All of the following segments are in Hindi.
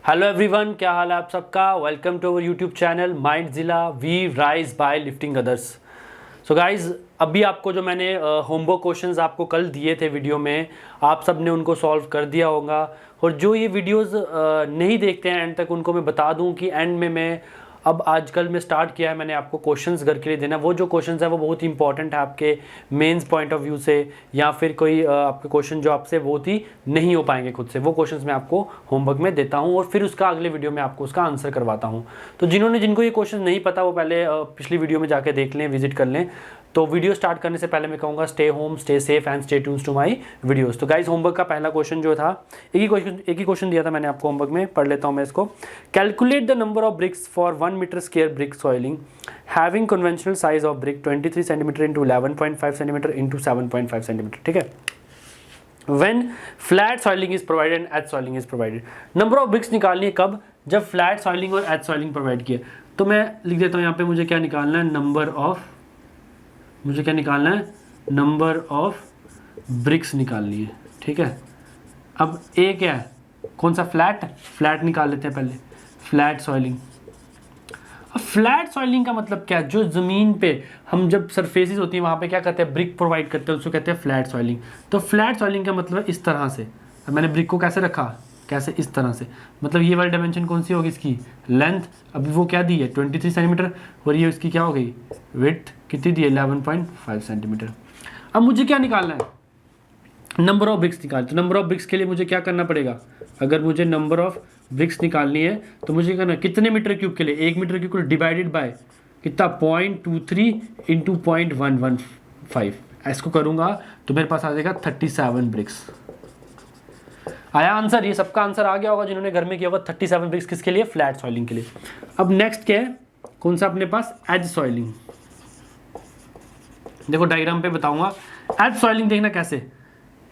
हेलो एवरीवन, क्या हाल है आप सबका। Welcome to our YouTube channel mind zilla we rise by lifting others. So guys, अभी आपको जो मैंने होमवर्क क्वेश्चंस आपको कल दिए थे वीडियो में, आप सब ने उनको सॉल्व कर दिया होगा। और जो ये वीडियोस नहीं देखते हैं एंड तक, उनको मैं बता दूं कि एंड में मैं अब आजकल में स्टार्ट किया है मैंने आपको क्वेश्चंस घर के लिए देना। वो जो क्वेश्चंस है वो बहुत ही इंपॉर्टेंट है आपके मेंस पॉइंट ऑफ व्यू से, या फिर कोई आपके क्वेश्चन जो आपसे बहुत ही नहीं हो पाएंगे खुद से, वो क्वेश्चंस मैं आपको होमवर्क में देता हूं और फिर उसका अगले वीडियो में आपको उसका आंसर करवाता हूं। तो जिनको ये क्वेश्चन नहीं पता वो पहले पिछली वीडियो में जाके देख लें, विजिट कर लें। तो वीडियो स्टार्ट करने से पहले मैं कहूँगा stay home, stay safe and stay tunes to my videos. तो गाइस, होमवर्क का पहला क्वेश्चन जो था, एक ही क्वेश्चन दिया था मैंने आपको होमवर्क में, पढ़ लेता हूँ मैं इसको। Calculate the number of bricks for 1 metre square brick soling having conventional size of brick 23 centimetre into 11.5 centimetre into 7.5 centimetre. ठीक है, when flat soling is provided and edge soling is provided. Number of bricks निकालनी है कब? जब फ्लैट सॉइलिंग और एज सॉइलिंग प्रोवाइड किए। तो मैं लिख देता हूँ यहाँ पे, मुझे क्या निकालना है, नंबर ऑफ ब्रिक्स निकालनी है। ठीक है, अब ए क्या है, कौन सा? फ्लैट निकाल लेते हैं पहले, फ्लैट सॉइलिंग। अब फ्लैट सॉइलिंग का मतलब क्या है? जो ज़मीन पे हम जब सरफेसेस होती है वहाँ पे क्या करते हैं, ब्रिक प्रोवाइड करते हैं, उसको कहते हैं फ्लैट सॉइलिंग। तो फ्लैट सॉइलिंग का मतलब इस तरह से, अब मैंने ब्रिक को कैसे रखा, कैसे, इस तरह से, मतलब ये वाली डायमेंशन कौन सी होगी, इसकी लेंथ। अभी वो क्या दी है, 23 सेंटीमीटर, और ये इसकी क्या हो गई, विड्थ कितनी दी है, 11.5 सेंटीमीटर। अब मुझे क्या निकालना है, नंबर ऑफ ब्रिक्स निकाल। तो नंबर ऑफ ब्रिक्स के लिए मुझे क्या करना पड़ेगा, अगर मुझे नंबर ऑफ ब्रिक्स निकालनी है तो मुझे करना कितने मीटर क्यूब के लिए, 1 मीटर क्यूब को डिवाइडेड बाय कितना, 0.23 इंटू 0.115। इसको करूँगा तो मेरे पास आ जाएगा 37 ब्रिक्स। आया आंसर? ये सबका आंसर आ गया होगा जिन्होंने घर में किया होगा। 37 ब्रिक्स किसके लिए, फ्लैट सॉइलिंग के लिए। अब नेक्स्ट क्या है, कौन सा अपने पास, एज सॉइलिंग। देखो डायग्राम पे बताऊंगा। एज सॉइलिंग देखना कैसे,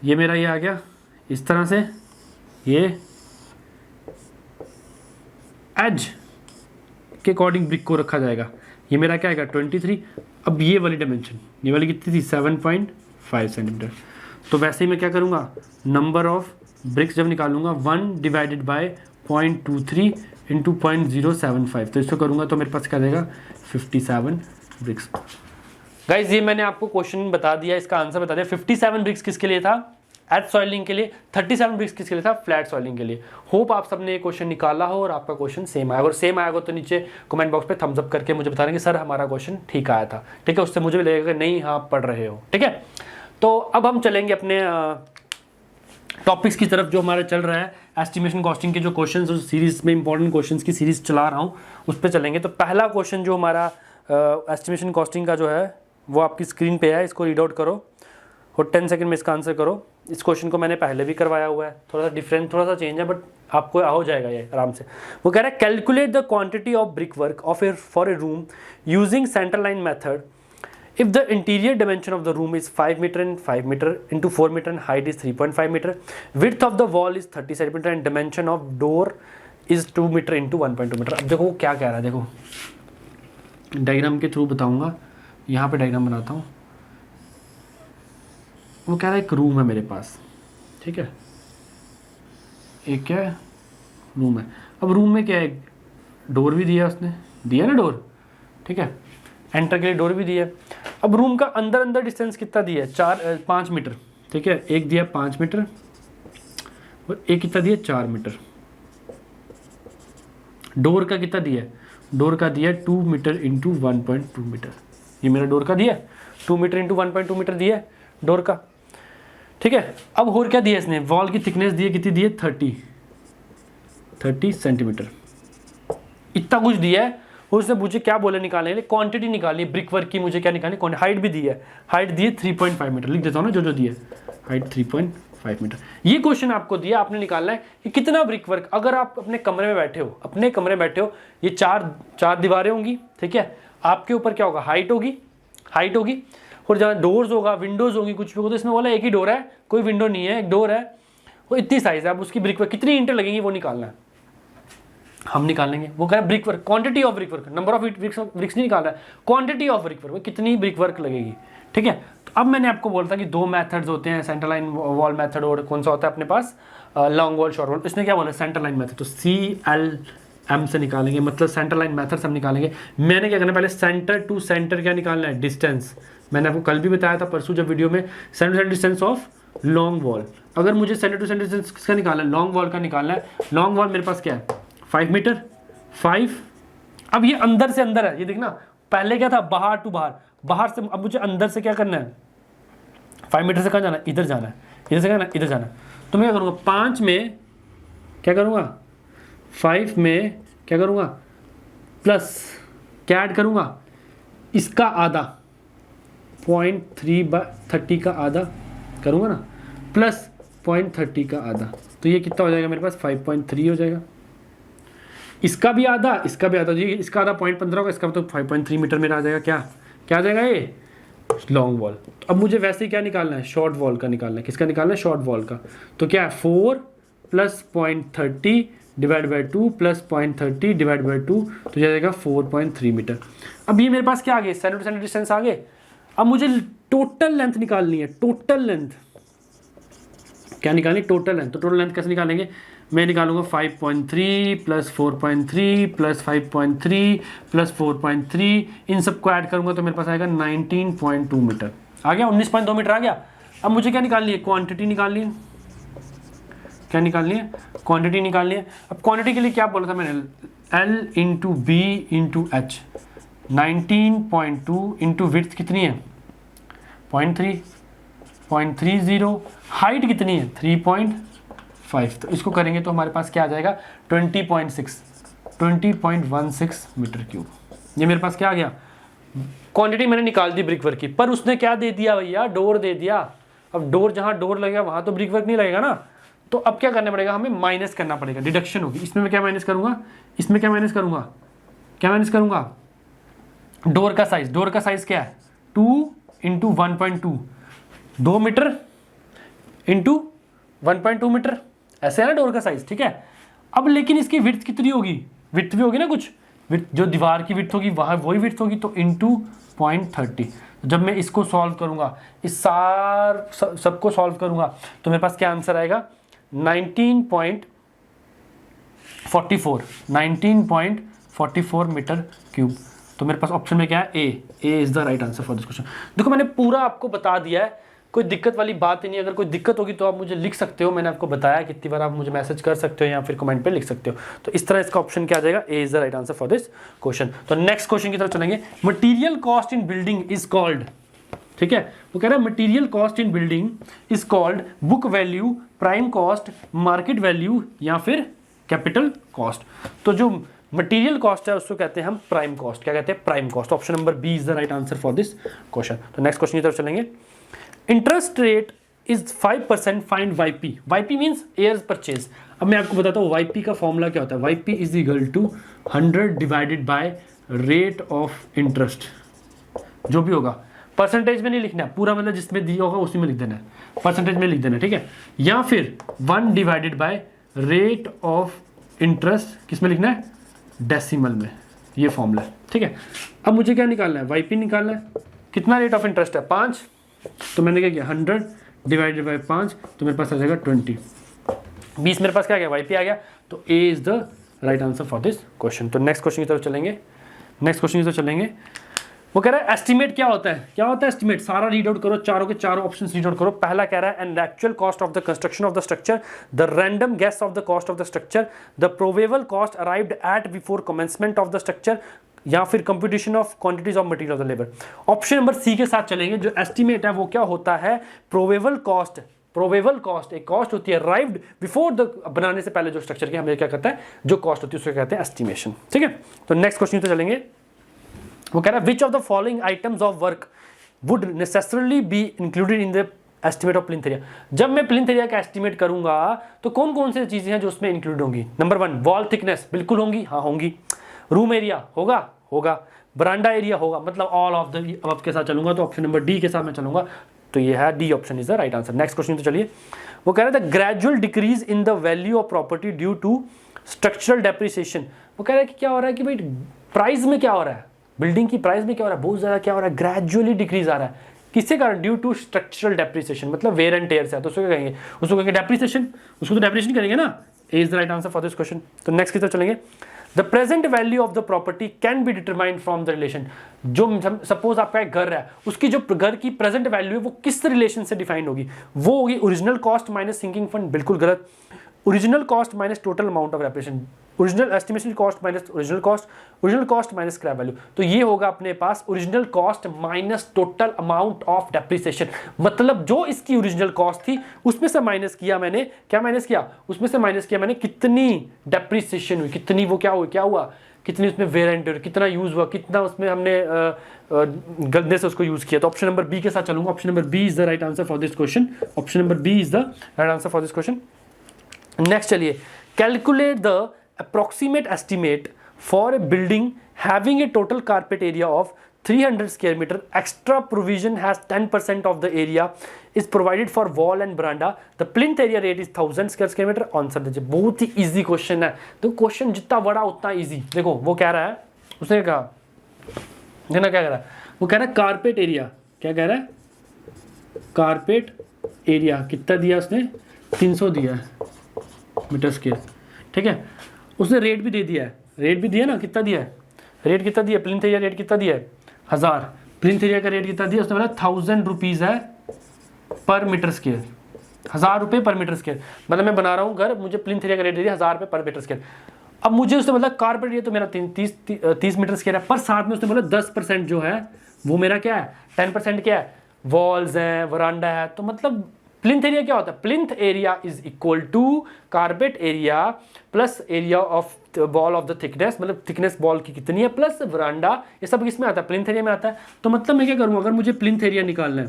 ये मेरा ये आ गया इस तरह से, ये एज के अकॉर्डिंग ब्रिक को रखा जाएगा। ये मेरा क्या आएगा, 23। अब ये वाली डायमेंशन, ये वाली कितनी थी, 7.5 सेंटीमीटर। तो वैसे ही मैं क्या करूँगा, नंबर ऑफ ब्रिक्स जब निकालूंगा 1 डिवाइडेड बाय 0.23 इंटू 0.075, तो इसको करूँगा तो मेरे पास क्या देगा, 57 ब्रिक्स। गाइज, ये मैंने आपको क्वेश्चन बता दिया, इसका आंसर बता दिया। 57 ब्रिक्स किसके लिए था, एज सॉइलिंग के लिए। 37 ब्रिक्स किसके लिए था, फ्लैट सॉइलिंग के लिए। होप आप सबने ये क्वेश्चन निकाला हो और आपका क्वेश्चन सेम आया। अगर सेम आएगा तो नीचे कमेंट बॉक्स पे थम्स अप करके मुझे बता देंगे सर हमारा क्वेश्चन ठीक आया था। ठीक है, उससे मुझे भी लगेगा कि नहीं, हाँ पढ़ रहे हो। ठीक है, तो अब हम चलेंगे अपने टॉपिक्स की तरफ जो हमारा चल रहा है, एस्टिमेशन कॉस्टिंग के जो क्वेश्चंस, उस सीरीज में इंपॉर्टेंट क्वेश्चंस की सीरीज चला रहा हूँ, उस पर चलेंगे। तो पहला क्वेश्चन जो हमारा एस्टिमेशन कॉस्टिंग का जो है वो आपकी स्क्रीन पे है, इसको रीड आउट करो और 10 सेकंड में इसका आंसर करो। इस क्वेश्चन को मैंने पहले भी करवाया हुआ है, थोड़ा सा डिफरेंट, थोड़ा सा चेंज है, बट आपको हो जाएगा ये आराम से। वो कह रहा है, calculate the quantity of brick work of for a room using centre line method if the interior dimension of the room is 5 meter and 5 meter into 4 meter and height is 3.5 meter, width of the wall is 30 centimeter and dimension of door is 2 meter into 1.2 meter। अब देखो वो क्या कह रहा है, देखो डायग्राम के थ्रू बताऊंगा। यहाँ पे डायग्राम बनाता हूँ। वो कह रहा है एक रूम है मेरे पास, ठीक है, एक क्या है, रूम है। अब रूम में क्या है, डोर भी दिया उसने, दिया ना डोर, ठीक है, एंटर के लिए डोर भी दिया है। अब रूम का अंदर डिस्टेंस कितना दिया है, 5 मीटर। ठीक है, एक दिया 5 मीटर और एक कितना दिया, 4 मीटर। डोर का कितना दिया है, डोर का दिया 2 मीटर इंटू 1.2 मीटर। ये मेरा डोर का दिया 2 मीटर इंटू 1.2 मीटर दिया है डोर का। ठीक है, अब और क्या दिया इसने, वॉल की थिकनेस दी है, कितनी दी है, 30 सेंटीमीटर। इतना कुछ दिया है। उसने मुझे क्या बोले निकालने के लिए, क्वांटिटी निकालनी है ब्रिक वर्क की, मुझे क्या निकालनी, हाइट भी दी है, हाइट दी है 3.5 मीटर। लिख देता हूँ ना जो दी है, हाइट 3.5 मीटर। ये क्वेश्चन आपको दिया, आपने निकालना है कि कितना ब्रिक वर्क। अगर आप अपने कमरे में बैठे हो, ये चार दीवारें होंगी, ठीक है, आपके ऊपर क्या होगा, हाइट होगी, और जहाँ डोर्स होगा, विंडोज होंगी, कुछ भी होगा। तो इसमें बोला एक ही डोर है, कोई विंडो नहीं है, एक डोर है, वो इतनी साइज है। अब उसकी ब्रिक वर्क कितनी ईंटें लगेंगी वो निकालना है, हम निकाल लेंगे। वो कह रहा है brick work, quantity of brick work, number of BRICS नहीं निकाल रहा है, क्वांटिटी ऑफ ब्रिक वर्क, कितनी ब्रिक वर्क लगेगी। ठीक है, तो अब मैंने आपको बोला था कि 2 मेथड्स होते हैं, सेंटर लाइन वॉल मेथड और कौन सा होता है अपने पास, लॉन्ग वॉल शॉर्ट वॉल, इसने क्या बोला सेंटर लाइन मेथड, तो CLM से निकालेंगे, मतलब सेंटर लाइन मेथड से हम निकालेंगे। मैंने क्या करना है, पहले सेंटर टू सेंटर क्या निकालना है, डिस्टेंस। मैंने आपको कल भी बताया था परसों जब वीडियो में, centre to centre distance of long wall. अगर मुझे सेंटर टू सेंटर डिस्टेंस किसका निकालना है, लॉन्ग वॉल का निकालना है। लॉन्ग वॉल मेरे पास क्या है 5 मीटर, 5। अब ये अंदर से अंदर है, ये देखना पहले क्या था बाहर टू बाहर, बाहर से अब मुझे अंदर से क्या करना है, 5 मीटर से कहाँ जाना है, इधर जाना है, इधर से क्या इधर जाना है। तो मैं क्या करूँगा, 5 में क्या करूँगा, 5 में क्या करूँगा, प्लस क्या ऐड करूँगा, इसका आधा 0.3/30 का आधा करूँगा ना, प्लस 0.30 का आधा, तो ये कितना हो जाएगा मेरे पास 5.3 हो जाएगा। इसका भी आधा, इसका भी आधा, जी इसका आधा 0.15 होगा, इसका तो 5.3 मीटर मेरा आ जाएगा। क्या आ जाएगा ये लॉन्ग वॉल। तो अब मुझे वैसे ही क्या निकालना है, शॉर्ट वॉल का निकालना है। किसका निकालना है, शॉर्ट वॉल का। तो क्या है 4 + 0.30 divide by 2 plus 0.30 divide by 2, तो जाएगा 4.3 मीटर। अब ये मेरे पास क्या आ गए, सेंटर टू सेंटर डिस्टेंस आ गए। अब मुझे टोटल लेंथ निकालनी है, टोटल लेंथ क्या निकालनी, टोटल लेंथ। तो टोटल लेंथ कैसे निकालेंगे, मैं निकालूंगा 5.3 + 4.3 + 5.3 + 4.3, इन सबको ऐड करूंगा तो मेरे पास आएगा 19.2 मीटर आ गया, 19.2 मीटर आ गया। अब मुझे क्या निकालनी है, क्वांटिटी निकालनी है। क्या निकालनी है, क्वांटिटी निकालनी है। अब क्वांटिटी के लिए क्या बोला था मैंने, L × B × H, 19.2 into width कितनी है 0.30, हाइट कितनी है 3.5, तो इसको करेंगे तो हमारे पास क्या आ जाएगा 20.16 मीटर क्यूब। ये मेरे पास क्या आ गया, क्वांटिटी मैंने निकाल दी ब्रिक वर्क की, पर उसने क्या दे दिया भैया, डोर दे दिया। अब डोर जहां डोर लगेगा वहां तो ब्रिक वर्क नहीं लगेगा ना, तो अब क्या करना पड़ेगा, हमें माइनस करना पड़ेगा, डिडक्शन होगी। इसमें मैं क्या माइनस करूंगा, इसमें क्या माइनस करूंगा, क्या माइनस करूंगा, डोर का साइज। डोर का साइज क्या है 2 × 1.2, 2 मीटर इंटू 1.2 मीटर, ऐसे है ना डोर का साइज, ठीक है। अब लेकिन इसकी विड्थ कितनी होगी, विड्थ भी होगी ना कुछ, विड्थ जो दीवार की विड्थ होगी वहाँ वही विड्थ होगी, तो इंटू 0.30। जब मैं इसको सॉल्व करूंगा, इस सबको सॉल्व करूंगा, तो मेरे पास क्या आंसर आएगा 19.44 मीटर क्यूब। तो मेरे पास ऑप्शन में क्या है, A is the right answer for this question. देखो मैंने पूरा आपको बता दिया है, कोई दिक्कत वाली बात ही नहीं। अगर कोई दिक्कत होगी तो आप मुझे लिख सकते हो, मैंने आपको बताया कितनी बार आप मुझे मैसेज कर सकते हो या फिर कमेंट पे लिख सकते हो। तो इस तरह इसका ऑप्शन क्या आ जाएगा, A is the right answer for this question. तो नेक्स्ट क्वेश्चन की तरफ चलेंगे। Material cost in building is called, ठीक है, वो कह रहा है material cost in building is called book value, prime cost, market value या फिर कैपिटल कॉस्ट। तो जो मटेरियल कॉस्ट है उसको कहते हैं हम प्राइम कॉस्ट। क्या कहते हैं, prime cost. Option number B is the right answer for this question. तो नेक्स्ट क्वेश्चन की तरफ चलेंगे। Interest rate is 5%, find YP। YP means years purchase. अब मैं आपको बताता हूँ YP का फॉर्मूला क्या होता है। YP is equal to 100 divided by rate of interest, जो भी होगा। परसेंटेज में नहीं लिखना है पूरा, मतलब जिसमें दिया होगा उसी में लिख देना है, परसेंटेज में लिख देना है, ठीक है। या फिर 1 divided by rate of interest, किस में लिखना है, डेसिमल में, ये फॉर्मूला है, ठीक है। अब मुझे क्या निकालना है, YP निकालना है। कितना रेट ऑफ इंटरेस्ट है 5, तो मैंने क्या किया 100 डिवाइडेड बाय 5, तो मेरे पास आ जाएगा 20 मेरे पास क्या आ गया, YP आ गया। तो A is the right answer for this question. तो नेक्स्ट क्वेश्चन की तरफ चलेंगे। नेक्स्ट क्वेश्चन की तरफ चलेंगे। वो कह रहा है एस्टिमेट क्या होता है, क्या होता है एस्टिमेट, सारा रीड आउट करो, चारों के चारों ऑप्शंस रीड आउट करो। पहला कह रहा है an actual cost of the construction of the structure, the random guess of the cost of the structure, the probable cost arrived at before commencement of the structure, या फिर computation of quantities of material of the labour. Option number c के साथ चलेंगे। जो एस्टिमेट है वो क्या होता है, प्रोबेबल कॉस्ट। प्रोबेबल कॉस्ट एक कॉस्ट होती है अराइव्ड बिफोर द, बनाने से पहले जो स्ट्रक्चर की हमें क्या कहता है, जो कॉस्ट होती है उसको कहते हैं एस्टिमेशन, ठीक है। तो नेक्स्ट क्वेश्चन तो चलेंगे। वो कह रहा है which of the following items of work would necessarily be included in the estimate of plinth area. जब मैं प्लिंथ एरिया का एस्टिमेट करूंगा तो कौन कौन सी चीजें हैं जो उसमें इंक्लूड होंगी। नंबर 1 वॉल थिकनेस, बिल्कुल होंगी, हाँ होंगी। रूम एरिया होगा, बरांडा एरिया होगा, मतलब ऑल ऑफ द अब के साथ चलूंगा तो ऑप्शन नंबर डी के साथ मैं चलूंगा, तो ये है d option is the right answer. Next question तो चलिए। वो कह रहा था gradual decrease in the value of property due to structural depreciation. वो कह रहा है कि क्या हो रहा है कि भाई प्राइस में क्या हो रहा है, बिल्डिंग की प्राइस में क्या हो रहा है, बहुत ज्यादा क्या हो रहा है, ग्रेजुअली डिक्रीज आ रहा है। किसके कारण? ड्यू टू स्ट्रक्चरल डेप्रिसिएशन, मतलब वेयर एंड टेयर से है, तो उसको क्या कहेंगे? उसको कहेंगे डेप्रिसिएशन, उसको तो डेप्रिसिएशन करेंगे ना। A is the right answer for this question. तो नेक्स्ट की तरफ चलेंगे। The present value of the property can be determined from the relation. जो सपोज आपका एक घर है, उसकी जो घर की प्रेजेंट वैल्यू है वो किस रिलेशन से डिफाइंड होगी? वो होगी original cost minus sinking fund, बिल्कुल गलत। Original cost minus total amount of depreciation, original estimation cost minus original cost minus scrap value. तो ये होगा अपने पास original cost minus total amount of depreciation, मतलब जो इसकी ओरिजिनल कॉस्ट थी उसमें से माइनस किया मैंने, क्या माइनस किया? उसमें से माइनस किया मैंने कितनी डेप्रिसिएशन हुई, कितनी वो क्या हुआ, कितनी उसमें वेयर एंड टेयर, कितना यूज हुआ, कितना उसमें हमने गंदे से उसको यूज किया। तो ऑप्शन नंबर बी के साथ चलूंगा। Option number B is the right answer for this question. Option number B is the right answer for this question. Next चलिए, calculate the approximate estimate for a building having a total carpet area of 300 square meter. Extra provision has 10% of the area is provided for wall and veranda. The plinth area rate is 1000 square meter. Answer दीजिए। बहुत ही इजी क्वेश्चन है। तो क्वेश्चन जितना बड़ा उतना इजी। देखो वो कह रहा है, उसने कहा देखना क्या कह रहा है, वो कह रहा है कारपेट एरिया, क्या कह रहा है? कारपेट एरिया कितना दिया उसने? 300 दिया है मीटर स्क्वायर, ठीक है। उसने रेट भी दे दिया है, रेट भी दिया ना, कितना दिया है? रेट कितना दिया? प्लिंथ एरिया रेट कितना दिया है? 1000। प्लिंथ एरिया का रेट कितना दिया उसने? बोला 1000 रुपीज़ है पर मीटर स्क्वायर, 1000 रुपये पर मीटर स्क्वायर। मतलब मैं बना रहा हूँ घर, मुझे प्लिंथ एरिया का रेट दे दिया 1000 रुपये पर मीटर स्क्वायर। अब मुझे उसने मतलब कारपेट एरिया तो मेरा 30 मीटर स्क्वायर है, पर साथ में उसने बोला 10% जो है वो मेरा क्या है? 10% क्या है? वॉल्स हैं, वरांडा है। तो मतलब प्लिंथ एरिया क्या होता है? Plinth area is equal to carpet area plus area of wall of the thickness, मतलब थिकनेस बॉल की कितनी है प्लस वरांडा। ये सब किस में आता है? प्लिंथ एरिया में आता है। तो मतलब मैं क्या करूँगा, अगर मुझे प्लिंथ एरिया निकालना है,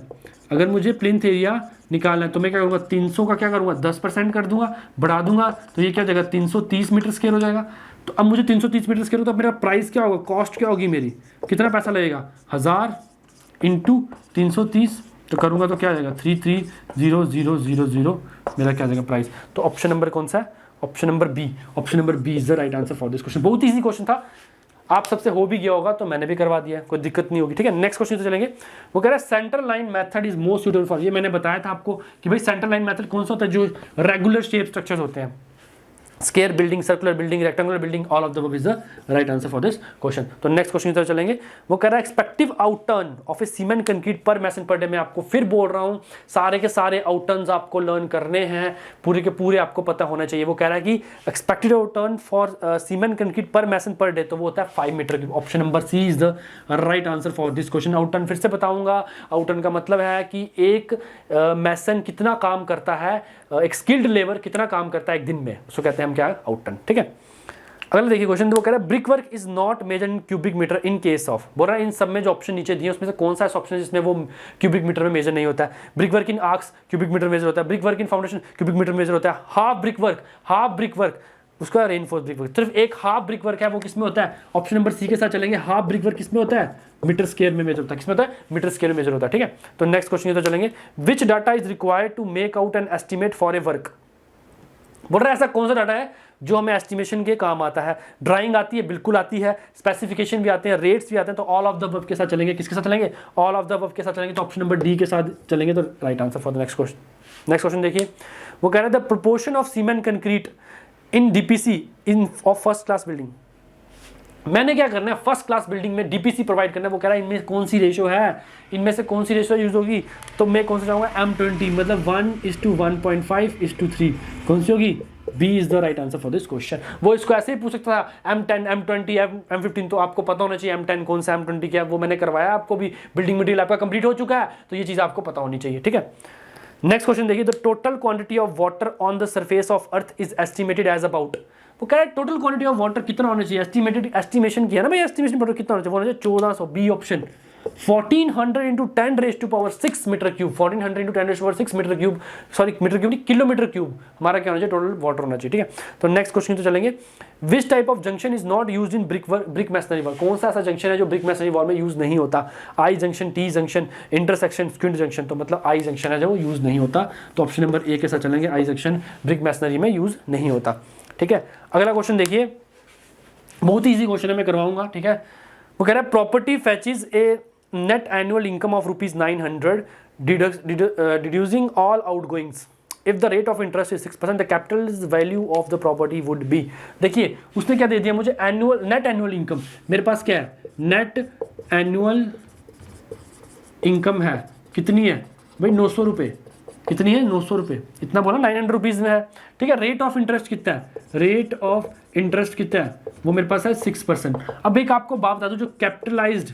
अगर मुझे प्लिंथ एरिया निकालना है तो मैं क्या करूँगा? 300 का क्या करूँगा? 10% कर दूंगा, बढ़ा दूंगा, तो ये क्या हो जाएगा? 330 मीटर स्क्वायर हो जाएगा। तो अब मुझे 330 मीटर स्क्वायर हो, तो मेरा प्राइस क्या होगा? कॉस्ट क्या होगी मेरी? कितना पैसा लगेगा? 1000 इंटू 330, तो करूँगा तो क्या आ जाएगा? 330000 मेरा क्या आ जाएगा प्राइस। तो ऑप्शन नंबर कौन सा है? Option number b. Option number B is the right answer for this question. बहुत ईजी क्वेश्चन था, आप सबसे हो भी गया होगा तो मैंने भी करवा दिया, कोई दिक्कत नहीं होगी, ठीक है। नेक्स्ट क्वेश्चन तो चलेंगे। वो कह रहा है centre line method is most suitable for, ये मैंने बताया था आपको कि भाई सेंटर लाइन मेथड कौन सा होता है? जो रेगुलर शेप स्ट्रक्चर्स होते हैं, square building, circular building, rectangular building, all of the above is the right answer for this question. तो नेक्स्ट क्वेश्चन की तरफ चलेंगे। वो कह रहा है एक्सपेक्टिव आउटटर्न of A cement concrete per mason per day. मैं आपको फिर बोल रहा हूँ, सारे के सारे आउटटर्न्स आपको लर्न करने हैं, पूरे के पूरे आपको पता होना चाहिए। वो कह रहा है कि expected outturn for cement concrete per mason per day, तो वो होता है 5 meter cube. Option number C is the right answer for this question. Outturn फिर से बताऊंगा, आउटटर्न का मतलब है कि एक मैसन कितना काम करता है, एक स्किल्ड लेबर कितना काम करता है एक दिन में, उसको कहते हैं हम क्या? आउटटर्न, ठीक है। अगला देखिए क्वेश्चन, तो वो कह रहा है brick work is not measured in cubic metre in case of. बोल रहा है इन सब में जो ऑप्शन नीचे दिए उसमें से कौन सा ऐसा ऑप्शन है जिसमें वो क्यूबिक मीटर में मेजर नहीं होता है? Brick work in arcs cubic metre major होता है, brick work in foundation cubic metre major होता है, हाफ ब्रिक वर्क उसका रेनफोर्स ब्रिक वर्क, सिर्फ एक हाफ ब्रिक वर्क है, वो किसमें होता है? ऑप्शन नंबर सी के साथ चलेंगे। हाफ ब्रिक वर्क किसमें होता है? मीटर स्क्वायर में मेजर होता है। किसमें होता है? मीटर स्क्वायर में मेजर होता है, ठीक है। तो नेक्स्ट क्वेश्चन तो चलेंगे, which data is required to make out an estimate for a work. बोल रहा है ऐसा कौन सा डाटा है जो हमें एस्टिमेशन के काम आता है? ड्राइंग आती है, बिल्कुल आती है, स्पेसिफिकेशन भी आते हैं, रेट्स भी आते हैं। तो ऑल ऑफ द अबव के साथ चलेंगे। किसके साथ चलेंगे? ऑल ऑफ द अबव के साथ चलेंगे। तो ऑप्शन नंबर डी के साथ चलेंगे, तो right answer for the next question. Next question देखिए, वो कह रहे हैं the proportion of cement concrete in DPC in of first class building. मैंने क्या करना है? फर्स्ट क्लास बिल्डिंग में डीपीसी प्रोवाइड करना है। वो कह रहा है इनमें कौन सी रेशो है, इनमें से कौन सी रेशो यूज होगी? तो मैं कौन सा चाहूँगा? M20, मतलब 1:1.5:3। कौन सी होगी? B is the right answer for this question. वो इसको ऐसे ही पूछ सकता था M10, M20, M15, तो आपको पता होना चाहिए M10 कौन सा, M20 क्या। वो मैंने करवाया आपको भी, बिल्डिंग मटेरियल आपका कंप्लीट हो चुका है, तो ये चीज़ आपको पता होनी चाहिए, ठीक है। नेक्स्ट क्वेश्चन देखिए, the total quantity of water on the surface of earth is estimated as about. वो कह रहा है टोटल क्वांटिटी ऑफ वाटर कितना होना चाहिए? एस्टिमेटेड, एस्टिमेशन किया ना भाई, एस्टिमेशन वाटर कितना होना चाहिए? वो होना चाहिए 1400। B option 1400 into 10⁻6 metre cube, 1400 into 10⁻6 metre cube, sorry metre cube नहीं, किलोमीटर क्यूब हमारा क्या होना चाहिए? टोटल वाटर होना चाहिए, ठीक है। तो नेक्स्ट क्वेश्चन तो चलेंगे, which type of junction is not used in brick masonry wall. कौन सा ऐसा जंक्शन है जो ब्रिक मैसनरी वॉल में यूज नहीं होता? I junction, T junction, intersection, squint junction. तो मतलब आई जंक्शन है जो यूज नहीं होता। तो ऑप्शन नंबर ए के साथ चलेंगे, आई जंक्शन ब्रिक मैसनरी में यूज नहीं होता, ठीक है। अगला क्वेश्चन देखिए, बहुत ही ईजी क्वेश्चन है, मैं करवाऊंगा, ठीक है। वो कह रहा है property fetches a net annual income of ₹900 deducting all outgoings, if the rate of interest is 6%, the capital value of the property would be. देखिए उसने क्या दे दिया मुझे, एनुअल, नेट एनुअल इनकम। मेरे पास क्या है, नेट एनुअल इनकम है, कितनी है भाई, 900 रुपये। कितनी है, 900 रुपये। इतना बोला, 900 रुपीज़ में है, ठीक है। रेट ऑफ इंटरेस्ट कितना है, रेट ऑफ इंटरेस्ट कितना है, वो मेरे पास है 6%। अब एक आपको बात बता दूं, जो कैपिटलाइज्ड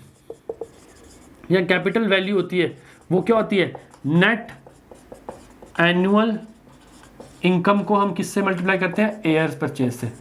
या कैपिटल वैल्यू होती है वो क्या होती है, नेट एनुअल इनकम को हम किससे मल्टीप्लाई करते हैं, एयर परचेज से।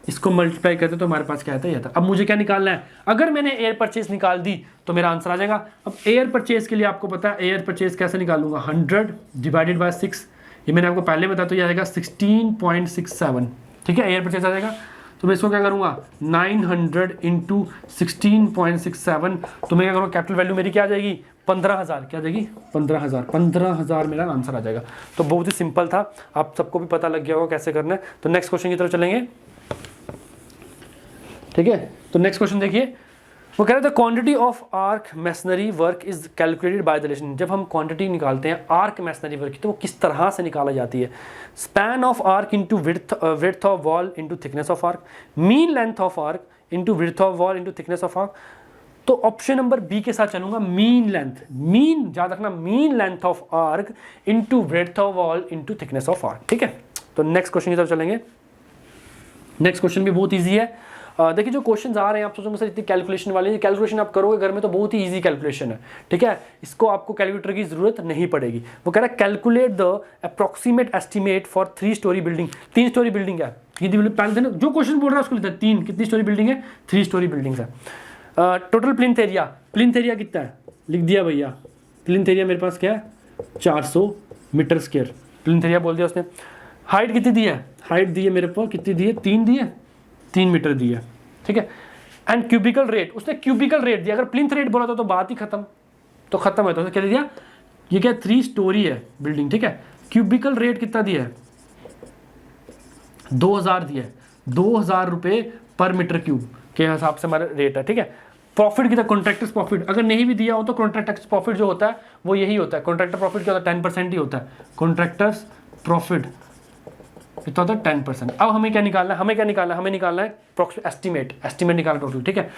इसको मल्टीप्लाई करते तो हमारे पास क्या आता है, ये था। अब मुझे क्या निकालना है, अगर मैंने एयर परचेज निकाल दी तो मेरा आंसर आ जाएगा। अब एयर परचेज के लिए आपको पता है एयर परचेज कैसे निकालूंगा, 100 डिवाइडेड बाय 6, ये मैंने आपको पहले बताया, तो ये आ जाएगा 16.67, ठीक है, एयर परचेज आ जाएगा। तो मैं इसको क्या करूंगा, 900 इंटू 16.67, तो मैं क्या करूँगा, कैपिटल वैल्यू मेरी क्या आ जाएगी, 15,000, क्या आ जाएगी, 15,000 मेरा आंसर आ जाएगा। तो बहुत ही सिंपल था, आप सबको भी पता लग गया होगा कैसे करना है। तो नेक्स्ट क्वेश्चन की तरफ चलेंगे, ठीक है। तो नेक्स्ट क्वेश्चन देखिए, वो कह रहे थे quantity of arc masonry work is calculated by the relation. जब हम क्वांटिटी निकालते हैं आर्क मैसनरी वर्क की, तो वो किस तरह से निकाला जाती है, span of arc into width of wall into thickness of arc, mean length of arc into width of wall into thickness of arc. तो ऑप्शन नंबर बी के साथ चलूंगा, मीन लेंथ, मीन याद रखना, mean length of arc into width of wall into thickness of arc, ठीक है। तो नेक्स्ट क्वेश्चन की तरफ चलेंगे। नेक्स्ट क्वेश्चन भी बहुत ईजी है। देखिए जो क्वेश्चन आ रहे हैं आप सोचोगे सर इतनी कैलकुलेशन वाले, कैलकुलेशन आप करोगे घर में तो बहुत ही इजी कैलकुलेशन है, ठीक है, इसको आपको कैलकुलेटर की जरूरत नहीं पड़ेगी। वो कह रहा है calculate the approximate estimate for 3 story building. 3 story building है, पहले जो क्वेश्चन बोल रहा है उसको लिखता है 3, कितनी स्टोरी बिल्डिंग है, 3 स्टोरी बिल्डिंग्स है। Total plinth area, plinth area कितना है, लिख दिया भैया, प्लिंथ एरिया मेरे पास क्या है, 400 मीटर स्क्वायर प्लिंथ एरिया बोल दिया उसने। हाइट कितनी दी है, हाइट दी है मेरे पास, कितनी दी है, 3 दी है, 3 मीटर दी है, ठीक है। एंड क्यूबिकल रेट, उसने क्यूबिकल रेट दिया, अगर प्लिंथ रेट बोला तो बात ही खत्म, तो खत्म है। तो उसने क्या दिया, ये क्या 3 स्टोरी है बिल्डिंग, ठीक है। क्यूबिकल रेट कितना दिया है, 2000 दिया है, 2000 रुपये पर मीटर क्यूब के हिसाब से हमारा रेट है, ठीक है। प्रॉफिट कितना, कॉन्ट्रैक्टर्स प्रॉफिट, अगर नहीं भी दिया हो तो कॉन्ट्रैक्टर्स प्रॉफिट जो होता है वो यही होता है, कॉन्ट्रैक्टर प्रॉफिट क्या होता है, 10% ही होता है, कॉन्ट्रैक्टर्स प्रॉफिट कितना होता है, 10%। अब हमें क्या निकालना है, हमें निकालना है एस्टिमेट, निकालना टोटल, ठीक है।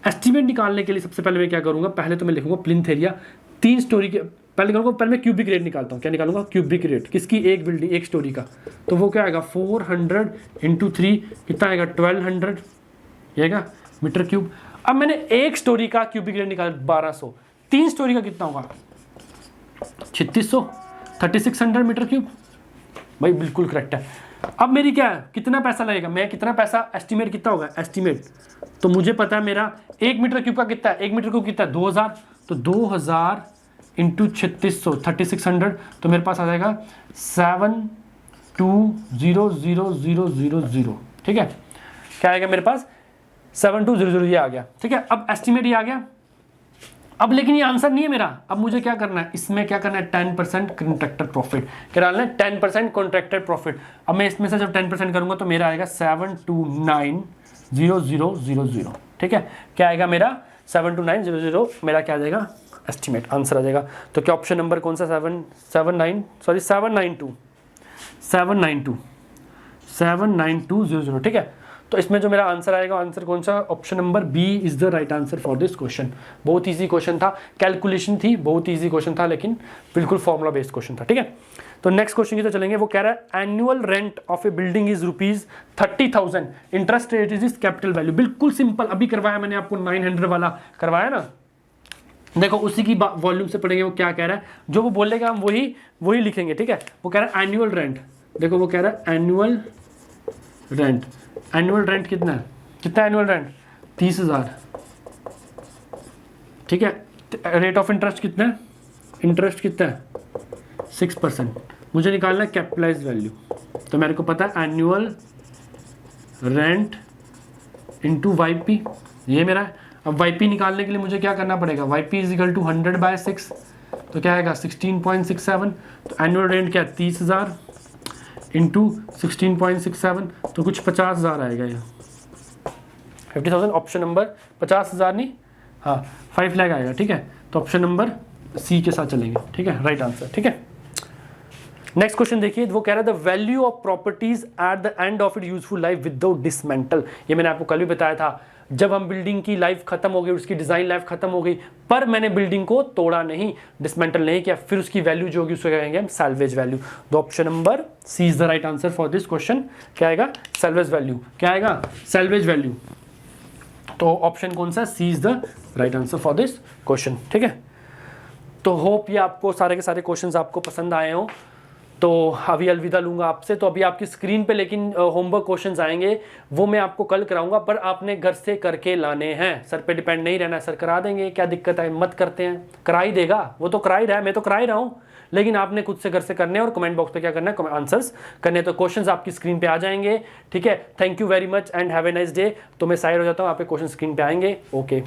एस्टिमेट निकालने के लिए सबसे पहले मैं क्या करूंगा, पहले तो मैं लिखूंगा प्लिंथ एरिया 3 स्टोरी के, पहले करूंगा, पहले मैं क्यूबिक रेट निकालता हूँ, क्या निकालूंगा, क्यूबिक रेट किसकी, एक बिल्डिंग, एक स्टोरी का। तो वो क्या आएगा, 400 इंटू 3 कितना आएगा, 1200 आएगा मीटर क्यूब। अब मैंने एक स्टोरी का क्यूबिक रेट निकाला 1200, 3 स्टोरी का कितना होगा, 3600, 3600 मीटर क्यूब, भाई बिल्कुल करेक्ट है। अब मेरी क्या है, कितना पैसा लगेगा, मैं कितना पैसा एस्टिमेट कितना होगा, एस्टिमेट तो मुझे पता है मेरा 1 मीटर क्यूब का कितना है, 1 मीटर क्यूब कितना है, 2000, तो 2000 इंटू 3600, 3600, तो मेरे पास आ जाएगा 720000, ठीक है। क्या आएगा मेरे पास, 7200, ये आ गया, ठीक है। अब एस्टिमेट ये आ गया। अब लेकिन ये आंसर नहीं है मेरा, अब मुझे क्या करना है, इसमें क्या करना है, 10% कॉन्ट्रैक्टर प्रॉफिट, क्या डालना है, 10% कॉन्ट्रैक्टर प्रॉफिट। अब मैं इसमें से जब 10% करूंगा तो मेरा आएगा 7290000, ठीक है। क्या आएगा मेरा, 72900, मेरा क्या आ जाएगा, एस्टिमेट आंसर आ जाएगा। तो क्या ऑप्शन नंबर कौन सा, 79200, ठीक है। तो इसमें जो मेरा आंसर आएगा, आंसर कौन सा, option number B is the right answer for this question. बहुत इजी क्वेश्चन था, कैलकुलेशन थी, बहुत इजी क्वेश्चन था, लेकिन बिल्कुल फॉर्मूला बेस्ड क्वेश्चन था, ठीक है। तो नेक्स्ट क्वेश्चन की तो चलेंगे। वो कह रहा है annual rent of A building is ₹30,000, interest rate is capital value. बिल्कुल सिंपल, अभी करवाया मैंने आपको 900 वाला करवाया ना, देखो उसी की वॉल्यूम से पढ़ेंगे वो क्या कह रहा है, जो वो बोलेगा हम वही लिखेंगे, ठीक है। वो कह रहा है एनुअल रेंट, देखो वो कह रहा है एनुअल रेंट, एनुअल रेंट कितना है, कितना एनुअल रेंट, 30,000, ठीक है। रेट ऑफ इंटरेस्ट कितना है, इंटरेस्ट कितना है, 6%। मुझे निकालना है कैपिटलाइज्ड वैल्यू, तो मेरे को पता है एनुअल रेंट इंटू YP, ये मेरा है। अब YP निकालने के लिए मुझे क्या करना पड़ेगा, YP इज इक्वल टू 100/6, तो क्या आएगा 16.67, तो एनुअल रेंट क्या है 30,000 इंटू 16.67, तो कुछ 50,000 आएगा, ये 50,000 ऑप्शन नंबर, 50,000 नहीं हाँ 5 लाख आएगा, ठीक है। तो ऑप्शन नंबर सी के साथ चलेंगे, ठीक है, राइट आंसर, ठीक है। नेक्स्ट क्वेश्चन देखिए, वो कह रहा है the value of properties at the end of it useful life without dismantle. ये मैंने आपको कल भी बताया था, जब हम बिल्डिंग की लाइफ खत्म हो गई, उसकी डिजाइन लाइफ खत्म हो गई, पर मैंने बिल्डिंग को तोड़ा नहीं, डिसमेंटल नहीं किया, फिर उसकी वैल्यू जो होगी उसको कहेंगे हम सैल्वेज वैल्यू। तो option number C is the right answer for this question. क्या आएगा? Salvage value. क्या आएगा? Salvage value. तो ऑप्शन कौन सा? C is the right answer for this question, ठीक है। तो होप ये आपको सारे के सारे क्वेश्चंस आपको पसंद आए हों। तो अभी अलविदा लूँगा आपसे। तो अभी आपकी स्क्रीन पे लेकिन होमवर्क क्वेश्चंस आएंगे, वो मैं आपको कल कराऊंगा, पर आपने घर से करके लाने हैं, सर पे डिपेंड नहीं रहना। सर करा देंगे, क्या दिक्कत है, मत करते हैं, करा ही देगा, वो तो करा ही रहा है, मैं तो करा ही रहा हूँ, लेकिन आपने खुद से घर से करने हैं और कमेंट बॉक्स पे क्या करना है, आंसर्स करने। तो क्वेश्चंस आपकी स्क्रीन पे आ जाएंगे, ठीक है। Thank you very much and have a nice day. तो मैं साइड हो जाता हूँ, आप पे क्वेश्चन स्क्रीन पे आएंगे। ओके।